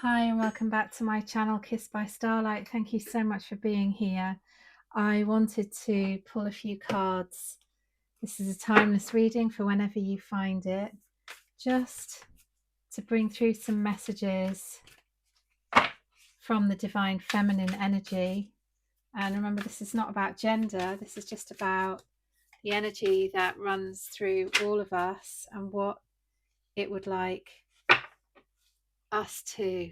Hi, and welcome back to my channel, Kissed by Starlight. Thank you so much for being here. I wanted to pull a few cards. This is a timeless reading for whenever you find it, just to bring through some messages from the divine feminine energy. And remember, this is not about gender, this is just about the energy that runs through all of us and what it would like us to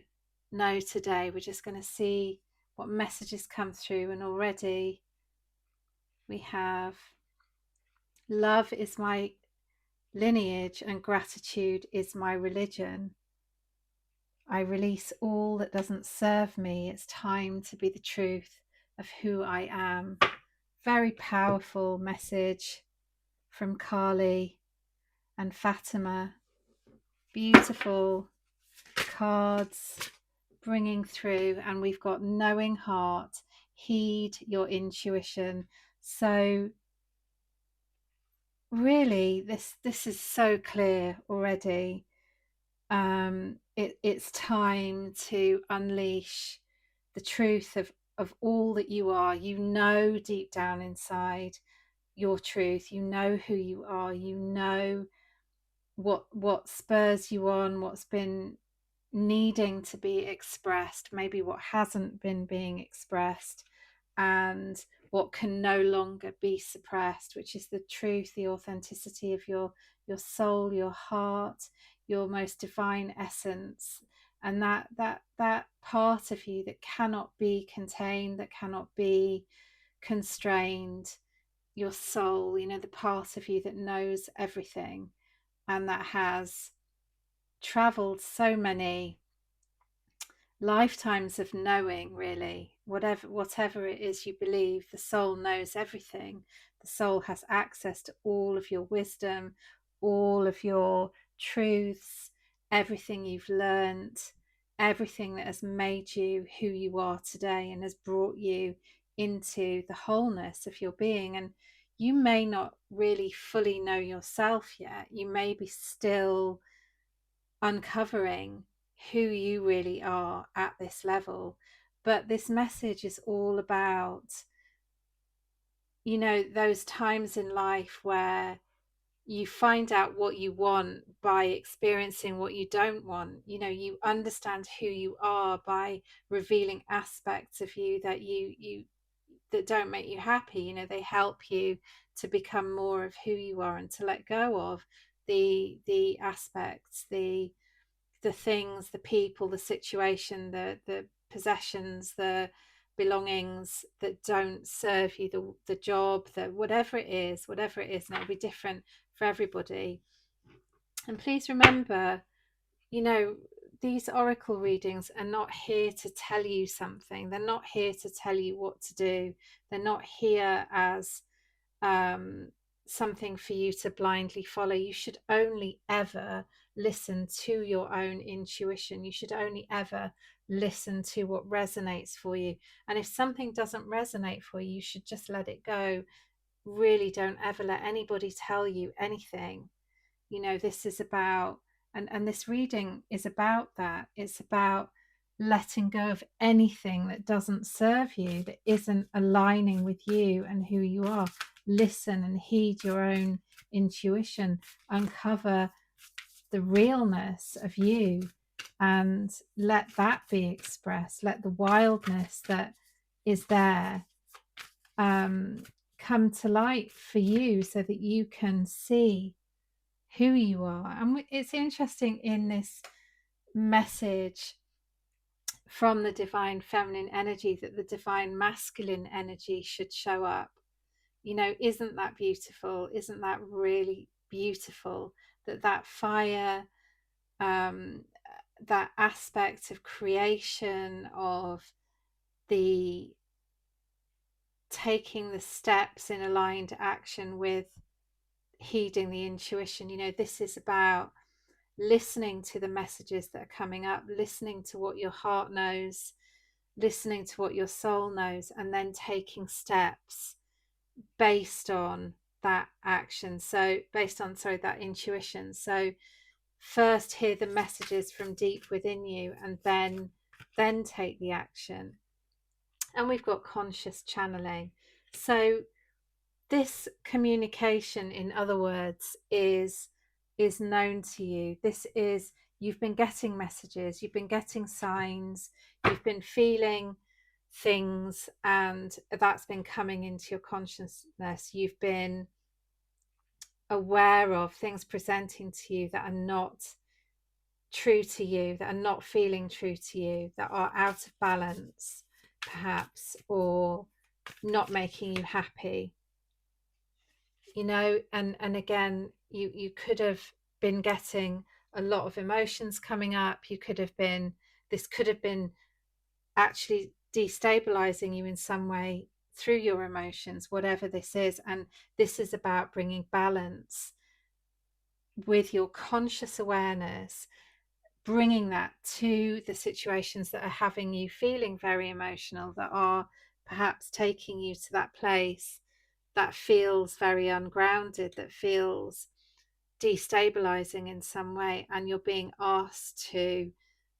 know today. We're just going to see what messages come through, and already we have: love is my lineage and gratitude is my religion. I release all that doesn't serve me. It's time to be the truth of who I am. Very powerful message from Kali and Fatima. Beautiful cards bringing through, and we've got knowing heart, heed your intuition. So really this is so clear already. It's time to unleash the truth of all that you are. You know, deep down inside, your truth. You know who you are. You know what spurs you on, what's been needing to be expressed, maybe what hasn't been being expressed, and what can no longer be suppressed, which is the truth, the authenticity of your soul, your heart, your most divine essence. And that part of you that cannot be contained, that cannot be constrained, your soul, the part of you that knows everything and that has traveled so many lifetimes of knowing. Really, whatever it is you believe, the soul knows everything. The soul has access to all of your wisdom, all of your truths, everything you've learnt, everything that has made you who you are today and has brought you into the wholeness of your being. And you may not really fully know yourself yet. You may be still uncovering who you really are at this level. But this message is all about, those times in life where you find out what you want by experiencing what you don't want. You understand who you are by revealing aspects of you that don't make you happy. They help you to become more of who you are and to let go of the aspects, the things, the people, the situation, the possessions, the belongings that don't serve you, the job, whatever it is, and it'll be different for everybody. And please remember, you know, these oracle readings are not here to tell you something. They're not here to tell you what to do. They're not here as um, something for you to blindly follow. You should only ever listen to your own intuition. You should only ever listen to what resonates for you. And if something doesn't resonate for you, you should just let it go. Really, don't ever let anybody tell you anything. This is about, and this reading is about that. It's about letting go of anything that doesn't serve you, that isn't aligning with you and who you are. Listen and heed your own intuition. Uncover the realness of you and let that be expressed. Let the wildness that is there come to light for you so that you can see who you are. And it's interesting in this message from the divine feminine energy that the divine masculine energy should show up. Isn't that beautiful? Isn't that really beautiful? That fire, that aspect of creation, of the taking the steps in aligned action with heeding the intuition. This is about listening to the messages that are coming up, listening to what your heart knows, listening to what your soul knows, and then taking steps based on that action. So based on, that intuition. So first hear the messages from deep within you, and then take the action. And we've got conscious channeling. So this communication, in other words, is known to you. This is, you've been getting messages, you've been getting signs, you've been feeling things, and that's been coming into your consciousness. You've been aware of things presenting to you that are not true to you, that are not feeling true to you, that are out of balance perhaps, or not making you happy, and again, you could have been getting a lot of emotions coming up. This could have been actually destabilizing you in some way through your emotions, whatever this is. And this is about bringing balance with your conscious awareness, bringing that to the situations that are having you feeling very emotional, that are perhaps taking you to that place that feels very ungrounded, that feels destabilizing in some way. And you're being asked to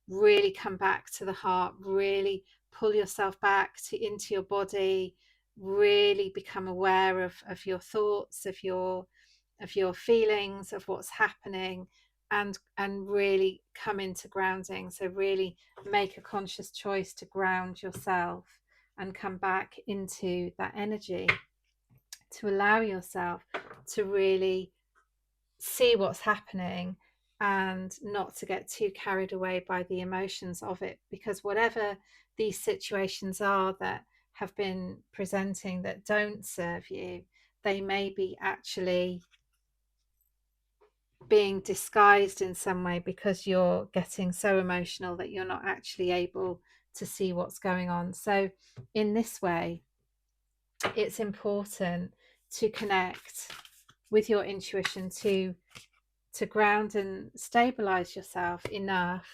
really come back to the heart, really pull yourself back into your body, really become aware of your thoughts, of your feelings, of what's happening, and really come into grounding. So really make a conscious choice to ground yourself and come back into that energy, to allow yourself to really see what's happening and not to get too carried away by the emotions of it. Because whatever these situations are that have been presenting that don't serve you, they may be actually being disguised in some way because you're getting so emotional that you're not actually able to see what's going on. So in this way, it's important to connect with your intuition, to ground and stabilize yourself enough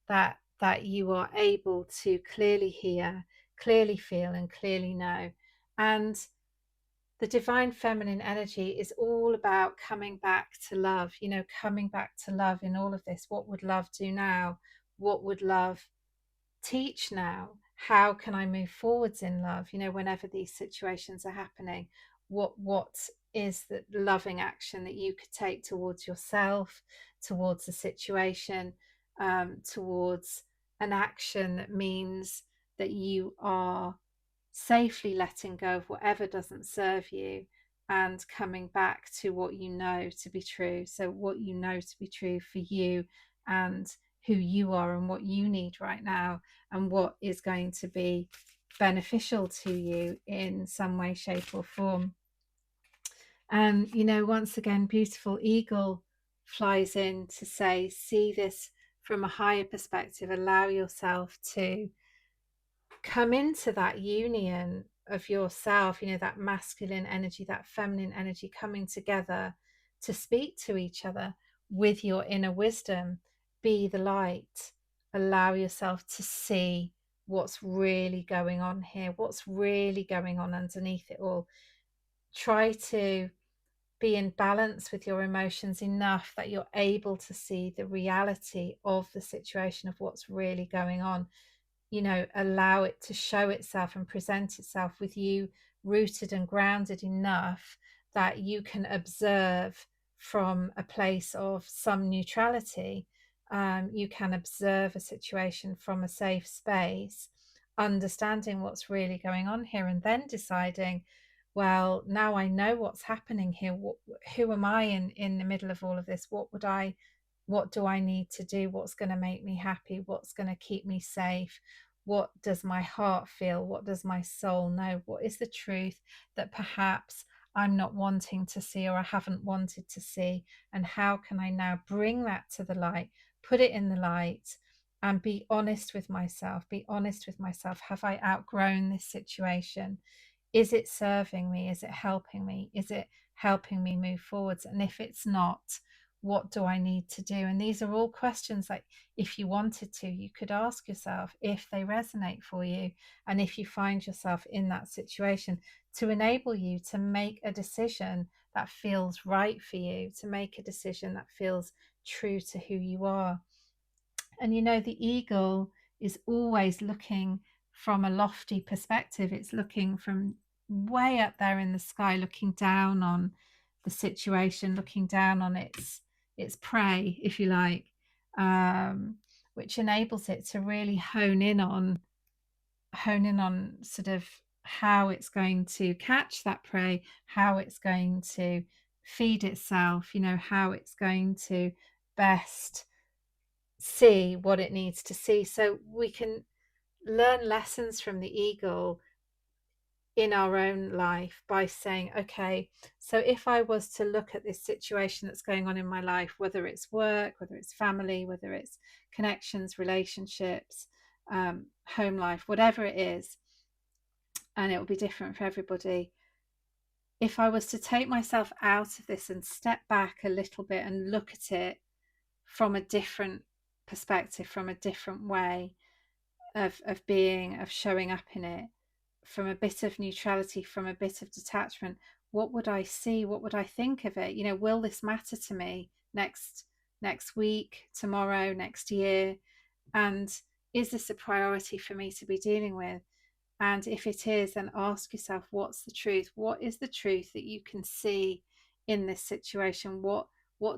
that you are able to clearly hear, clearly feel, and clearly know. And the divine feminine energy is all about coming back to love, coming back to love in all of this. What would love do now? What would love teach now? How can I move forwards in love, whenever these situations are happening? What is the loving action that you could take towards yourself, towards the situation, towards an action that means that you are safely letting go of whatever doesn't serve you and coming back to what you know to be true. So what you know to be true for you, and who you are, and what you need right now, and what is going to be beneficial to you in some way, shape, or form. And once again, beautiful eagle flies in to say, see this from a higher perspective. Allow yourself to come into that union of yourself, that masculine energy, that feminine energy coming together to speak to each other with your inner wisdom. Be the light. Allow yourself to see what's really going on here, what's really going on underneath it all. Try to be in balance with your emotions enough that you're able to see the reality of the situation, of what's really going on. Allow it to show itself and present itself with you rooted and grounded enough that you can observe from a place of some neutrality. You can observe a situation from a safe space, understanding what's really going on here, and then deciding, well, now I know what's happening here. Who am I in the middle of all of this? What do I need to do? What's going to make me happy? What's going to keep me safe? What does my heart feel? What does my soul know? What is the truth that perhaps I'm not wanting to see, or I haven't wanted to see? And how can I now bring that to the light, put it in the light, and be honest with myself? Be honest with myself. Have I outgrown this situation? Is it serving me? Is it helping me? Is it helping me move forwards? And if it's not, what do I need to do? And these are all questions that, if you wanted to, you could ask yourself if they resonate for you. And if you find yourself in that situation, to enable you to make a decision that feels right for you, to make a decision that feels true to who you are. And you know, the eagle is always looking from a lofty perspective. It's looking from way up there in the sky, looking down on the situation, looking down on its prey, if you like, which enables it to really hone in on sort of how it's going to catch that prey, how it's going to feed itself, you know, how it's going to best see what it needs to see. So we can learn lessons from the eagle in our own life by saying, okay, so if I was to look at this situation that's going on in my life, whether it's work, whether it's family, whether it's connections, relationships, home life, whatever it is, and it will be different for everybody. If I was to take myself out of this and step back a little bit and look at it from a different perspective, from a different way of being, of showing up in it, from a bit of neutrality, from a bit of detachment, what would I see? What would I think of it? You know, will this matter to me next week, tomorrow, next year? And is this a priority for me to be dealing with? And if it is, then ask yourself, what's the truth? What is the truth that you can see in this situation? What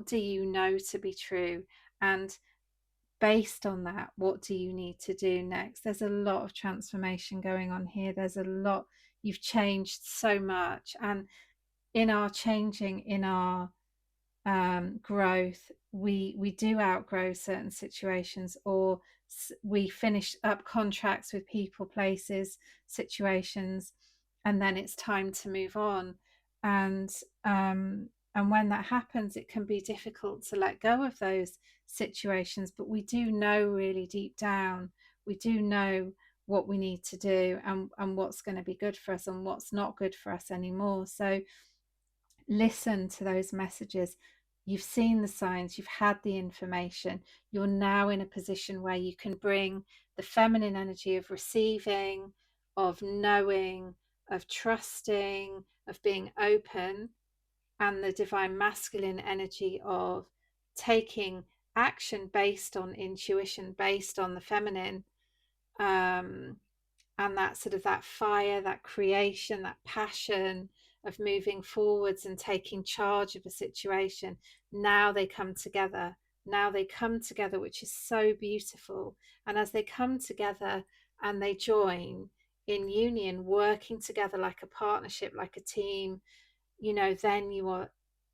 do you know to be true? And based on that, what do you need to do next? There's a lot of transformation going on here. There's a lot, you've changed so much. And in our changing, in our growth, we do outgrow certain situations, or we finish up contracts with people, places, situations, and then it's time to move on. And and when that happens, it can be difficult to let go of those situations, but we do know really deep down, we do know what we need to do, and what's going to be good for us and what's not good for us anymore. So listen to those messages. You've seen the signs, you've had the information. You're now in a position where you can bring the feminine energy of receiving, of knowing, of trusting, of being open, and the divine masculine energy of taking action based on intuition, based on the feminine. Um, and that sort of that fire, that creation, that passion of moving forwards and taking charge of a situation, now they come together. Now they come together, which is so beautiful. And as they come together and they join in union, working together like a partnership, like a team, you know, then you are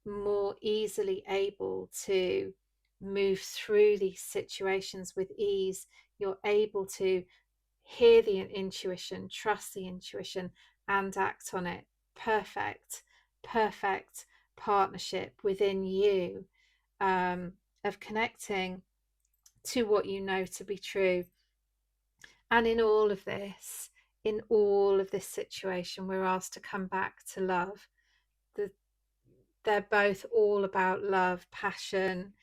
more easily able to move through these situations with ease. You're able to hear the intuition, trust the intuition, and act on it. Perfect, perfect partnership within you, of connecting to what you know to be true. And in all of this situation, we're asked to come back to love. The, they're both all about love, passion.